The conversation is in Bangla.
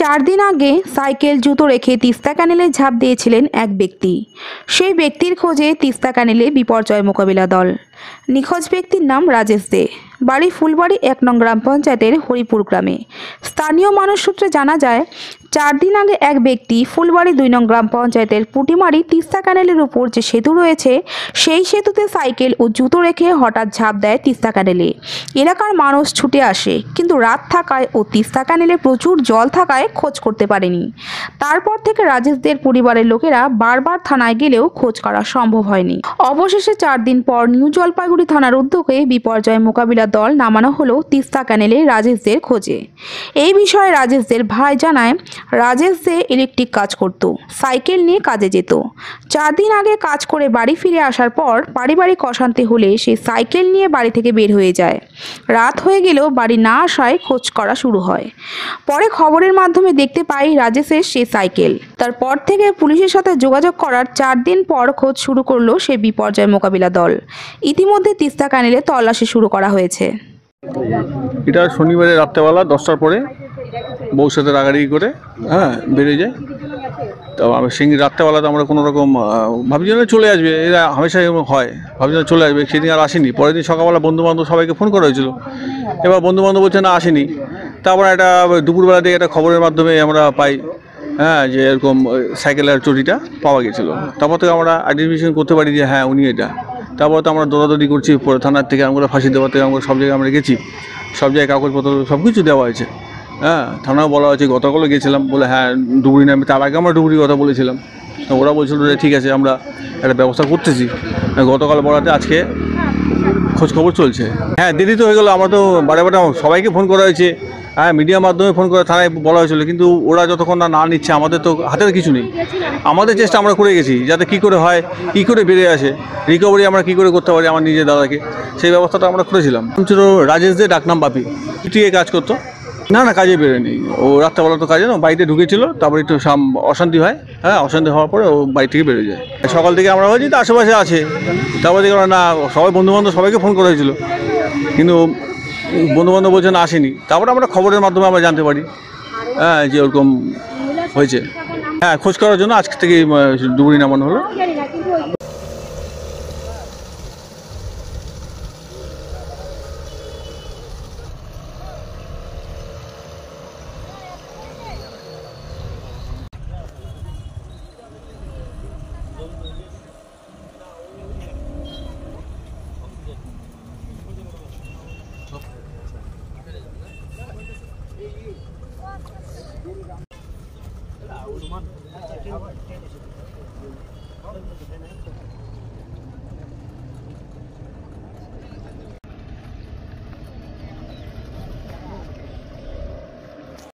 4 দিন আগে সাইকেল জুতো রেখে তিস্তা ক্যানেলে ঝাঁপ দিয়েছিলেন এক ব্যক্তি। সেই ব্যক্তির খোঁজে তিস্তা ক্যানেলে বিপর্যয় মোকাবিলা দল। নিখোঁজ ব্যক্তির নাম রাজেশ দে, বাড়ি ফুলবাড়ি 1 নং গ্রাম পঞ্চায়েতের হরিপুর গ্রামে। স্থানীয় মানুষ সূত্রে জানা যায়, 4 দিন আগে এক ব্যক্তি ফুলবাড়ি 2 নং গ্রাম পঞ্চায়েতের পুটিমারি তিস্তা ক্যানেলের উপর যে সেতু রয়েছে, সেই সেতুতে সাইকেল ও জুতো রেখে হঠাৎ ঝাঁপ দেয় তিস্তা ক্যানেলে। এলাকার মানুষ ছুটে আসে, কিন্তু রাত থাকায় ও তিস্তা ক্যানেলে প্রচুর জল থাকায় খোঁজ করতে পারেনি। তারপর থেকে রাজেশদের পরিবারের লোকেরা বারবার থানায় গেলেও খোঁজ করা সম্ভব হয়নি। অবশেষে 4 দিন পর নিউ জলপাইগুড়ি থানার উদ্যোগে বিপর্যয় মোকাবিলা দল নামানো হলো তিস্তা ক্যানেলে রাজেশদের খোঁজে। এই বিষয়ে রাজেশদের ভাই জানায়, রাজেশ দে ইলেকট্রিক কাজ করত, সাইকেল নিয়ে কাজে যেত। 4 দিন আগে কাজ করে বাড়ি ফিরে আসার পর পারিবারিক অশান্তি হলে সে সাইকেল নিয়ে বাড়ি থেকে বের হয়ে যায়। রাত হয়ে গেলেও বাড়ি না আসায় খোঁজ করা শুরু হয়। পরে খবরের মাধ্যমে দেখতে পাই রাজেশের সেই সাইকেল। তারপর থেকে পুলিশের সাথে যোগাযোগ করার 4 দিন পর খোঁজ শুরু করলো সেই বিপর্যয় মোকাবিলা দল। ইতিমধ্যে তিস্তা ক্যানেলে তল্লাশি শুরু করা হয়েছে। এটা শনিবারে রাত্রেবেলা 10টার পরে বউর সাথে রাগারাগি করে বেরিয়ে যায়। তো আমি সেই রাত্রেবেলাতে আমরা কোনো রকম ভাবছিলাম চলে আসবে, এরা হামেশাই হয়, ভাবছিলাম চলে আসবে। সেদিন আর আসেনি। পরের দিন সকালবেলা বন্ধুবান্ধব সবাইকে ফোন করা হয়েছিল। এবার বন্ধুবান্ধব বলছে না আসেনি। তারপর একটা দুপুরবেলা থেকে একটা খবরের মাধ্যমে আমরা পাই যে এরকম সাইকেলের চটিটা পাওয়া গেছিলো। তারপর থেকে আমরা আইডেন্টিফিকেশন করতে পারি যে হ্যাঁ উনি এটা। তারপর তো আমরা দৌড়াদৌড়ি করছি, পরে থানার থেকে আমরা ফাঁসি দেওয়ার থেকে আমরা সব জায়গায় আমরা গেছি, সব জায়গায় কাগজপত্র সব কিছু দেওয়া হয়েছে। থানাও বলা হয়েছে, গতকালও গেছিলাম, বলে হ্যাঁ ডুবুরি নামে। তার আগে আমরা ডুবুরির কথা বলেছিলাম, ওরা বলছিল যে ঠিক আছে আমরা একটা ব্যবস্থা করতেছি। গতকাল বলাতে আজকে খোঁজ খবর চলছে। হ্যাঁ দেরি তো হয়ে গেলো। আমরা তো বারে বারে সবাইকে ফোন করা হয়েছে, মিডিয়ার মাধ্যমে ফোন করে থানায় বলা হয়েছিল, কিন্তু ওরা যতক্ষণ না নিচ্ছে আমাদের তো হাতের কিছু নেই। আমাদের চেষ্টা আমরা করে গেছি যাতে কী করে হয়, কী করে বেরিয়ে আসে, রিকভারি আমরা কী করে করতে পারি আমার নিজের দাদাকে, সেই ব্যবস্থাটা আমরা করেছিলাম। ছিল রাজেশ দে, ডাকনাম বাপি, পিটিয়ে কাজ করতো। না কাজে বেরোয়নি ও। রাত্রেবেলা তো কাজে না, বাড়িতে ঢুকেছিল। তারপরে একটু অশান্তি হয়, অশান্তি হওয়ার পরে ও বাড়ি থেকে বেরোয় যায়। সকাল থেকে আমরা বলছি তো আশেপাশে আছে। তারপর দেখি না, সবাই বন্ধুবান্ধব সবাইকে ফোন করা হয়েছিল, কিন্তু বন্ধুবান্ধব বলছে না আসেনি। তারপরে আমরা খবরের মাধ্যমে আমরা জানতে পারি যে ওরকম হয়েছে। খোঁজ করার জন্য আজকে থেকে ডুবুরি নামানো হলো।